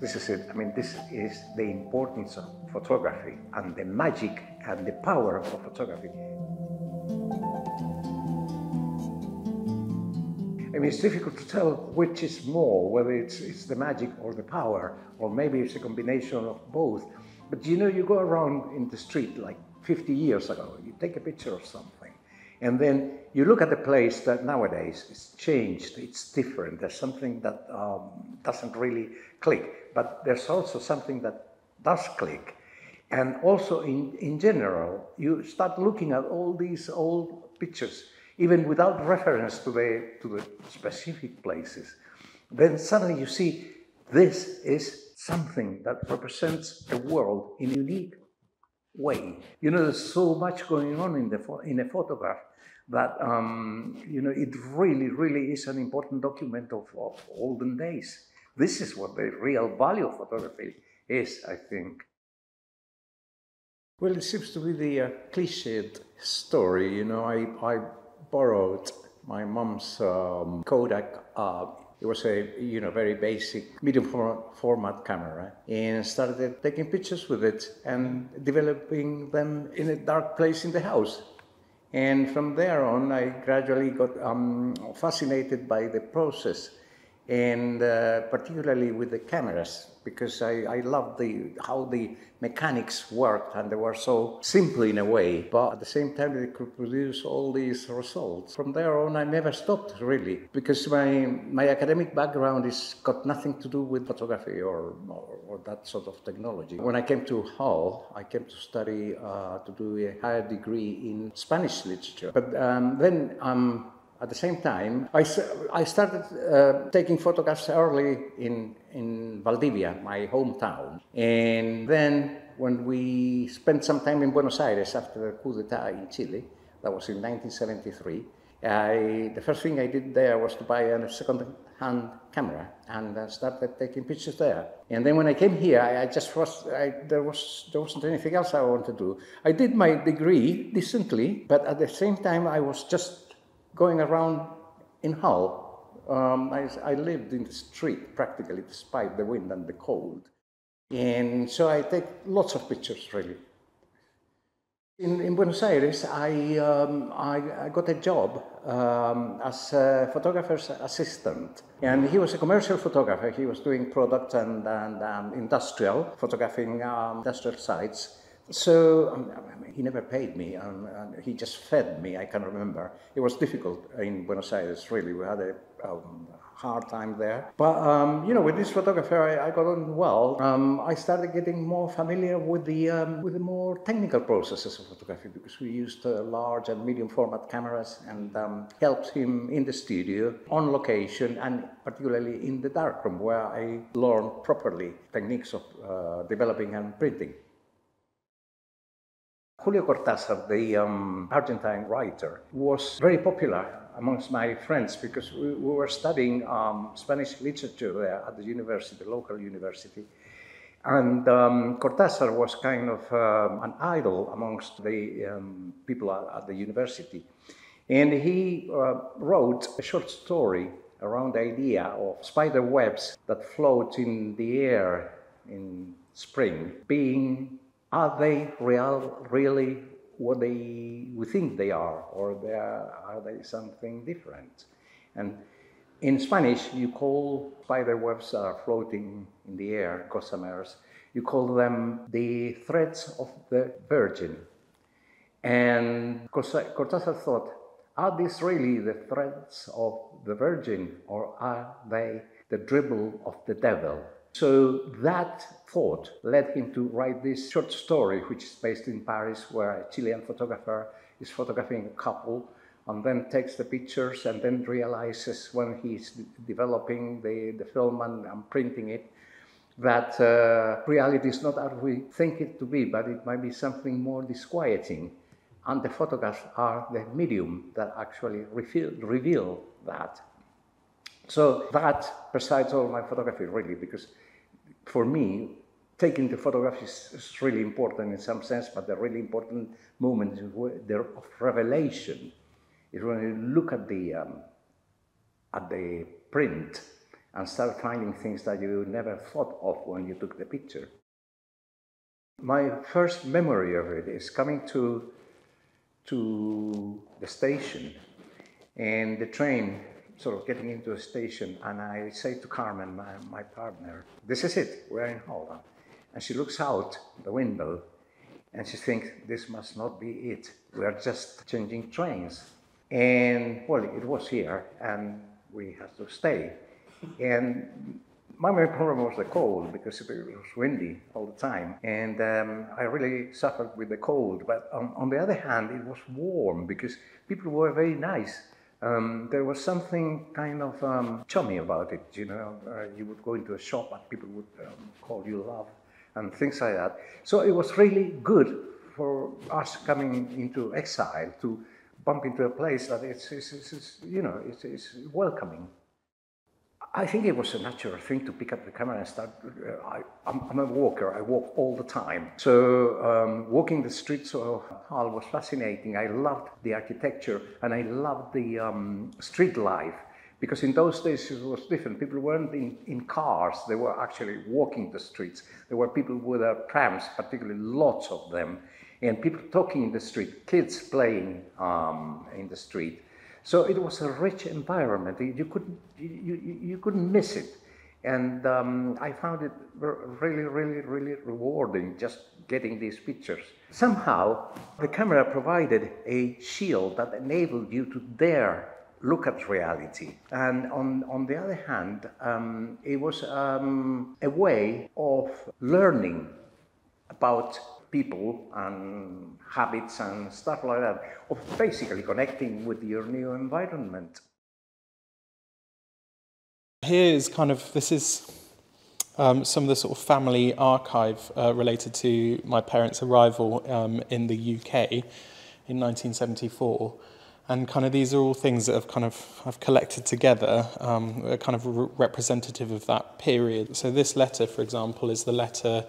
This is it. I mean, this is the importance of photography and the magic and the power of photography. I mean, it's difficult to tell which is more, whether it's the magic or the power, or maybe it's a combination of both. But you know, you go around in the street like 50 years ago, you take a picture of something, and then you look at the place that nowadays it's changed, it's different. There's something that doesn't really click, but there's also something that does click. And also in general, you start looking at all these old pictures, even without reference to the specific places. Then suddenly you see this is something that represents a world in a unique way. You know, there's so much going on in a photograph that you know, it really is an important document of olden days. This is what the real value of photography is, I think. Well, it seems to be the cliched story. You know, I borrowed my mom's Kodak. It was a very basic medium format camera, and started taking pictures with it and developing them in a dark place in the house. And from there on, I gradually got fascinated by the process, and particularly with the cameras, because I loved how the mechanics worked, and they were so simple in a way, but at the same time they could produce all these results. From there on, I never stopped, really, because my academic background is got nothing to do with photography or that sort of technology. When I came to Hull, I came to study to do a higher degree in Spanish literature, but then at the same time, I started taking photographs early in Valdivia, my hometown. And then when we spent some time in Buenos Aires after the coup d'etat in Chile, that was in 1973, the first thing I did there was to buy a second-hand camera and started taking pictures there. And then when I came here, there wasn't anything else I wanted to do. I did my degree decently, but at the same time, I was just going around in Hull. I lived in the street practically, despite the wind and the cold. And so I take lots of pictures, really. In Buenos Aires, I got a job as a photographer's assistant. And he was a commercial photographer. He was doing product and industrial, photographing industrial sites. So he never paid me, and he just fed me, I can remember. It was difficult in Buenos Aires, really. We had a hard time there. But, with this photographer, I got on well. I started getting more familiar with the more technical processes of photography, because we used large and medium format cameras, and helped him in the studio, on location, and particularly in the darkroom, where I learned properly techniques of developing and printing. Julio Cortázar, the Argentine writer, was very popular amongst my friends, because we were studying Spanish literature there at the university, the local university. And Cortázar was kind of an idol amongst the people at the university. And he wrote a short story around the idea of spider webs that float in the air in spring, are they really what we think they are, or are they something different? And in Spanish, you call spider webs that are floating in the air, gossamers, you call them the threads of the Virgin. And Cortázar thought, are these really the threads of the Virgin, or are they the dribble of the devil? So that thought led him to write this short story, which is based in Paris, where a Chilean photographer is photographing a couple, and then takes the pictures, and then realizes, when he's developing the film and printing it, that reality is not as we think it to be, but it might be something more disquieting. And the photographs are the medium that actually reveal that. So that presides over my photography, really, because for me, taking the photograph is really important in some sense, but the really important moment of revelation is when you look at the print, and start finding things that you never thought of when you took the picture. My first memory of it is coming to the station, and the train sort of getting into a station, and I say to Carmen, my partner, "This is it, we're in Holland." And she looks out the window and she thinks, "This must not be it. We are just changing trains." And well, it was here, and we had to stay. And my main problem was the cold, because it was windy all the time. And I really suffered with the cold. But on the other hand, it was warm, because people were very nice. There was something kind of chummy about it, you know. You would go into a shop and people would call you love and things like that. So it was really good for us coming into exile to bump into a place that it's welcoming. I think it was a natural thing to pick up the camera and start. I'm a walker, I walk all the time. So walking the streets of Hull was fascinating. I loved the architecture and I loved the street life, because in those days it was different. People weren't in cars, they were actually walking the streets. There were people with prams, particularly lots of them, and people talking in the street, kids playing in the street. So it was a rich environment. You couldn't miss it, and I found it really, really, really rewarding just getting these pictures. Somehow, the camera provided a shield that enabled you to dare look at reality, and on the other hand, it was a way of learning about people and habits and stuff like that, of basically connecting with your new environment. Here is this is some of the sort of family archive related to my parents' arrival in the UK in 1974. And these are all things that I've collected together, are representative of that period. So this letter, for example, is the letter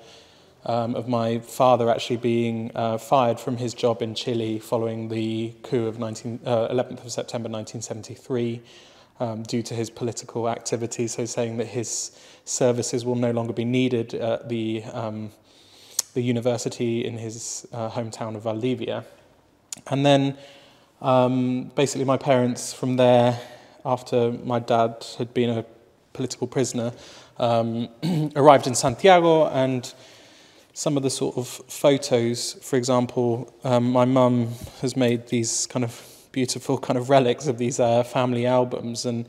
of my father actually being fired from his job in Chile following the coup of 11th of September 1973 due to his political activity, so saying that his services will no longer be needed at the university in his hometown of Valdivia. And then basically my parents from there, after my dad had been a political prisoner, arrived in Santiago, and some of the sort of photos, for example, my mum has made these beautiful relics of these family albums, and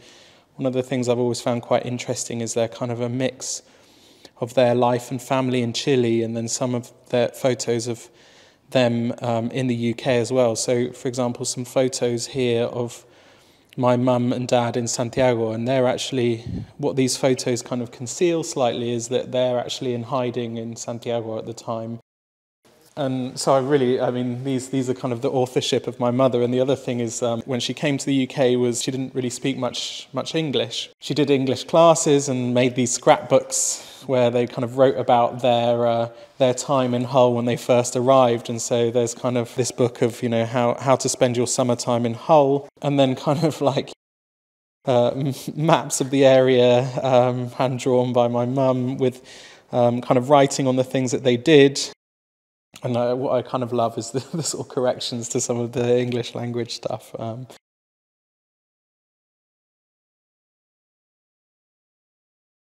one of the things I've always found quite interesting is they're a mix of their life and family in Chile, and then some of their photos of them in the UK as well. So, for example, some photos here of my mum and dad in Santiago, and they're actually, what these photos conceal slightly is that they're actually in hiding in Santiago at the time. And so these are the authorship of my mother. And the other thing is, when she came to the UK, she didn't really speak much English. She did English classes and made these scrapbooks where they wrote about their time in Hull when they first arrived. And so there's this book of how to spend your summertime in Hull, and then maps of the area hand drawn by my mum with writing on the things that they did. And what I love is the sort of corrections to some of the English language stuff.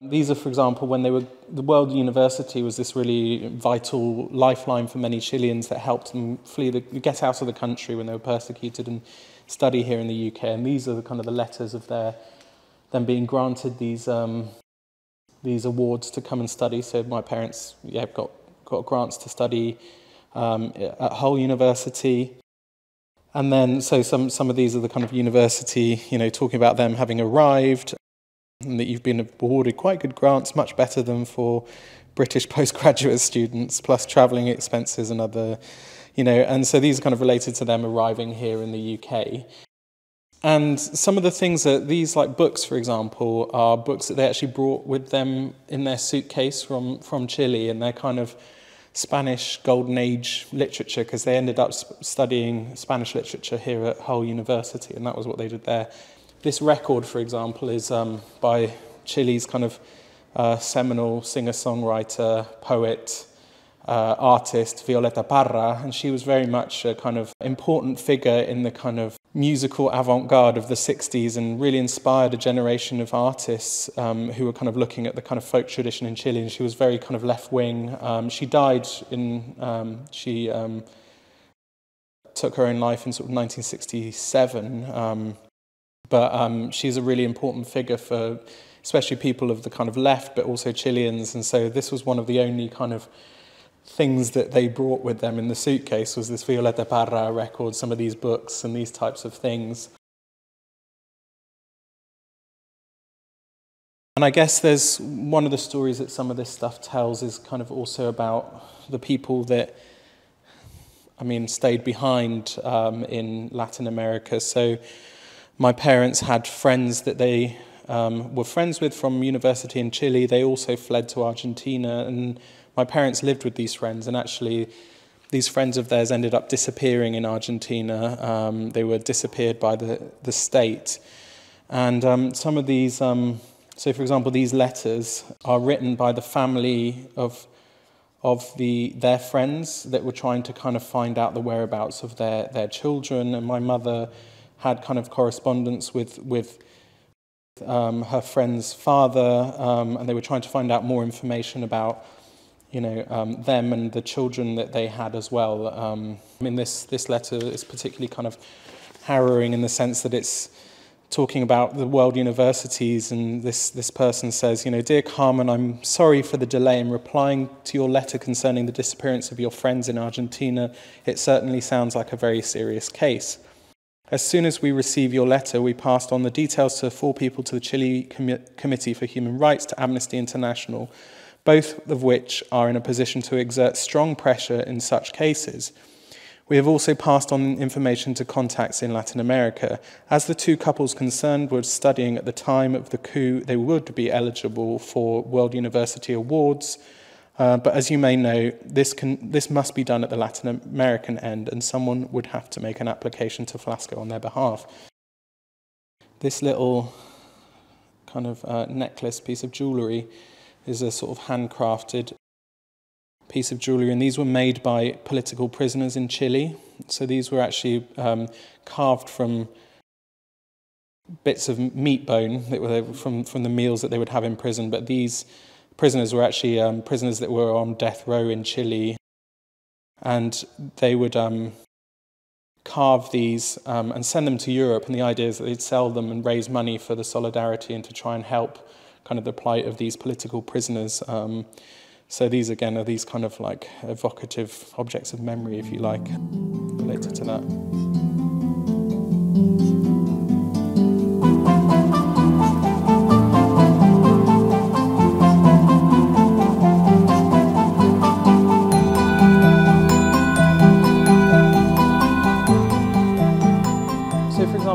These are, for example, when the World University was this really vital lifeline for many Chileans that helped them get out of the country when they were persecuted and study here in the UK. And these are the letters of them being granted these awards to come and study. So my parents, got grants to study at Hull University. And then, so some of these are the university, talking about them having arrived, and that you've been awarded quite good grants, much better than for British postgraduate students, plus travelling expenses and other, and so these are related to them arriving here in the UK. And some of the things that these, books, for example, are books that they actually brought with them in their suitcase from Chile, and they're Spanish Golden Age literature, because they ended up studying Spanish literature here at Hull University, and that was what they did there. This record, for example, is by Chile's kind of seminal singer-songwriter, poet, artist, Violeta Parra, and she was very much a kind of important figure in the kind of musical avant-garde of the 60s and really inspired a generation of artists who were kind of looking at the kind of folk tradition in Chile. And she was very kind of left-wing. She died in... she took her own life in sort of 1967, but she's a really important figure for especially people of the kind of left, but also Chileans. And so this was one of the only kind of things that they brought with them in the suitcase, was this Violeta Parra record, some of these books and these types of things. And I guess there's one of the stories that some of this stuff tells is kind of also about the people that, I mean, stayed behind in Latin America. So my parents had friends that they were friends with from university in Chile. They also fled to Argentina, and my parents lived with these friends, and actually these friends of theirs ended up disappearing in Argentina. They were disappeared by the state. And some of these, so for example, these letters are written by the family of their friends that were trying to kind of find out the whereabouts of their children. And my mother had kind of correspondence with her friend's father, and they were trying to find out more information about, you know, them and the children that they had as well. I mean, this letter is particularly kind of harrowing in the sense that it's talking about the world universities, and this person says, you know, "Dear Carmen, I'm sorry for the delay in replying to your letter concerning the disappearance of your friends in Argentina. It certainly sounds like a very serious case. As soon as we received your letter, we passed on the details to 4 people to the Chile Committee for Human Rights, to Amnesty International, both of which are in a position to exert strong pressure in such cases. We have also passed on information to contacts in Latin America. As the 2 couples concerned were studying at the time of the coup, they would be eligible for World University Awards. But as you may know, this must be done at the Latin American end, and someone would have to make an application to Flasco on their behalf." This little kind of necklace, piece of jewellery, is a sort of handcrafted piece of jewellery, and these were made by political prisoners in Chile. So these were actually carved from bits of meat bone that were from the meals that they would have in prison. But these prisoners were actually prisoners that were on death row in Chile, and they would carve these and send them to Europe, and the idea is that they'd sell them and raise money for the solidarity and to try and help kind of the plight of these political prisoners. So these, again, are these kind of like evocative objects of memory, if you like, related to that.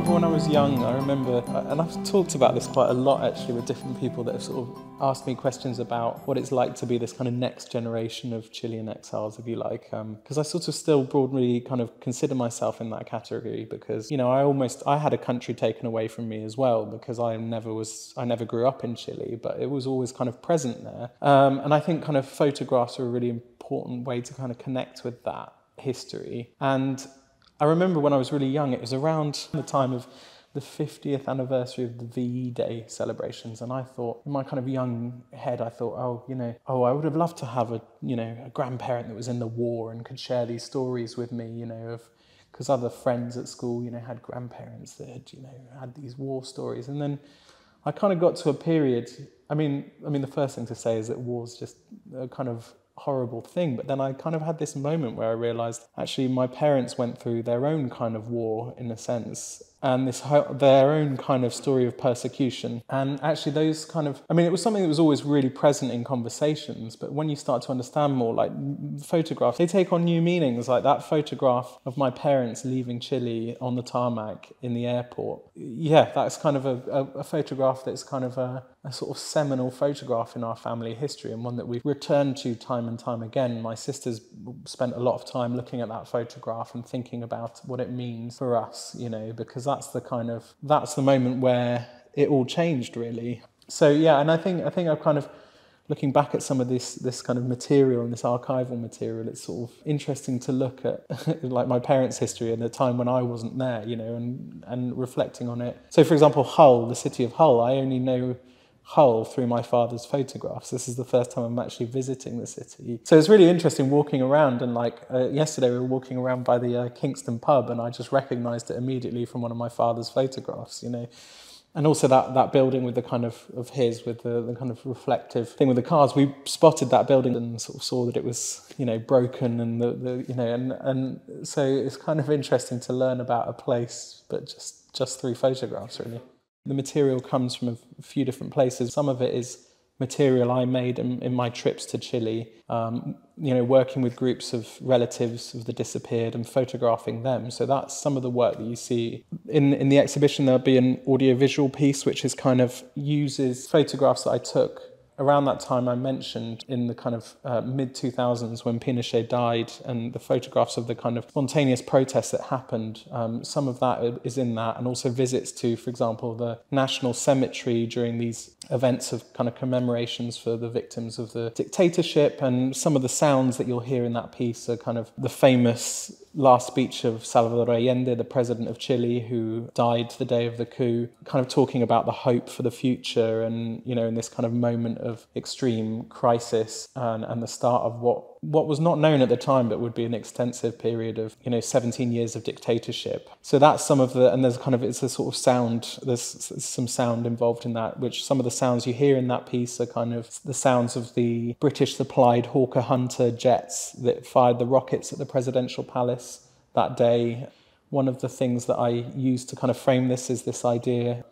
When I was young, I remember, and I've talked about this quite a lot actually with different people that have sort of asked me questions about what it's like to be this kind of next generation of Chilean exiles, if you like, because I sort of still broadly kind of consider myself in that category, because, you know, I had a country taken away from me as well, because I never grew up in Chile, but it was always kind of present there. And I think kind of photographs are a really important way to kind of connect with that history. And I remember when I was really young, it was around the time of the 50th anniversary of the VE Day celebrations, and I thought, in my kind of young head, I thought, I would have loved to have a grandparent that was in the war and could share these stories with me, because other friends at school, had grandparents that had these war stories. And then I kind of got to a period, I mean, the first thing to say is that war's just a kind of horrible thing, but then I kind of had this moment where I realised actually my parents went through their own kind of war in a sense, and their own kind of story of persecution. And actually those kind of, it was something that was always really present in conversations, but when you start to understand more, like photographs, they take on new meanings. Like that photograph of my parents leaving Chile on the tarmac in the airport, that's kind of a photograph that's kind of a sort of seminal photograph in our family history, and one that we've returned to time and time again. My sister's spent a lot of time looking at that photograph and thinking about what it means for us, because that's the moment where it all changed, really. So yeah, and I think I've kind of, looking back at some of this kind of material and this archival material, it's sort of interesting to look at like my parents' history and the time when I wasn't there, you know, and reflecting on it. So for example, Hull, the city of Hull, I only know Hull through my father's photographs. This is the first time I'm actually visiting the city. So it's really interesting walking around, and like yesterday we were walking around by the Kingston pub, and I just recognised it immediately from one of my father's photographs, you know. And also that building with the kind of his, with the kind of reflective thing with the cars. We spotted that building and sort of saw that it was, you know, broken, and the you know, and so it's kind of interesting to learn about a place, but just through photographs, really. The material comes from a few different places. Some of it is material I made in my trips to Chile, you know, working with groups of relatives of the disappeared and photographing them. So that's some of the work that you see. In the exhibition, there'll be an audiovisual piece which is kind of uses photographs that I took around that time I mentioned, in the kind of mid-2000s when Pinochet died, and the photographs of the kind of spontaneous protests that happened. Some of that is in that, and also visits to, for example, the National Cemetery during these events of kind of commemorations for the victims of the dictatorship. And some of the sounds that you'll hear in that piece are kind of the famous last speech of Salvador Allende, the president of Chile, who died the day of the coup, kind of talking about the hope for the future, and, you know, in this kind of moment of extreme crisis, and the start of what was not known at the time, but would be an extensive period of, you know, 17 years of dictatorship. So that's some of the, and there's kind of, it's a sort of sound, there's some sound involved in that, which some of the sounds you hear in that piece are kind of the sounds of the British supplied Hawker Hunter jets that fired the rockets at the presidential palace that day. One of the things that I used to kind of frame this is this idea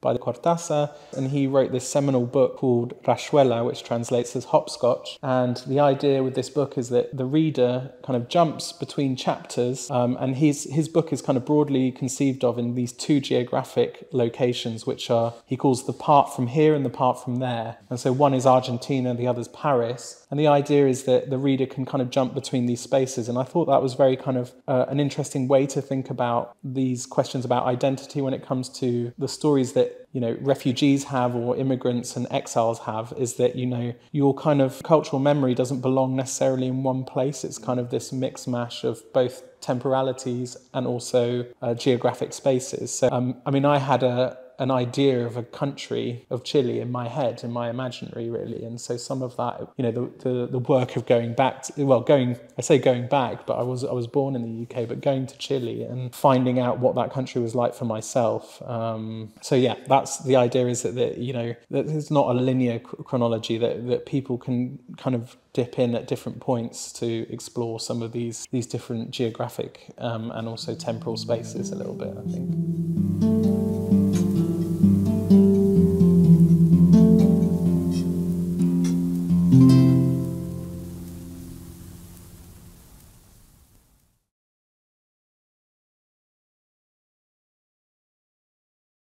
by Cortázar, and he wrote this seminal book called Rayuela, which translates as hopscotch. And the idea with this book is that the reader kind of jumps between chapters, and his book is kind of broadly conceived of in these two geographic locations, which are, he calls the part from here and the part from there. And so one is Argentina, the other's Paris. And the idea is that the reader can kind of jump between these spaces. And I thought that was very kind of an interesting way to think about these questions about identity when it comes to the stories that, you know, refugees have, or immigrants and exiles have, is that, you know, your kind of cultural memory doesn't belong necessarily in one place. It's kind of this mix mash of both temporalities and also geographic spaces. So, I mean, I had an idea of a country of Chile in my head, in my imaginary, really. And so some of that, you know, the work of going back to, I say going back, but I was born in the UK, but going to Chile and finding out what that country was like for myself. So yeah, that's the idea, is that you know, that it's not a linear chronology, that people can kind of dip in at different points to explore some of these different geographic and also temporal spaces a little bit, I think.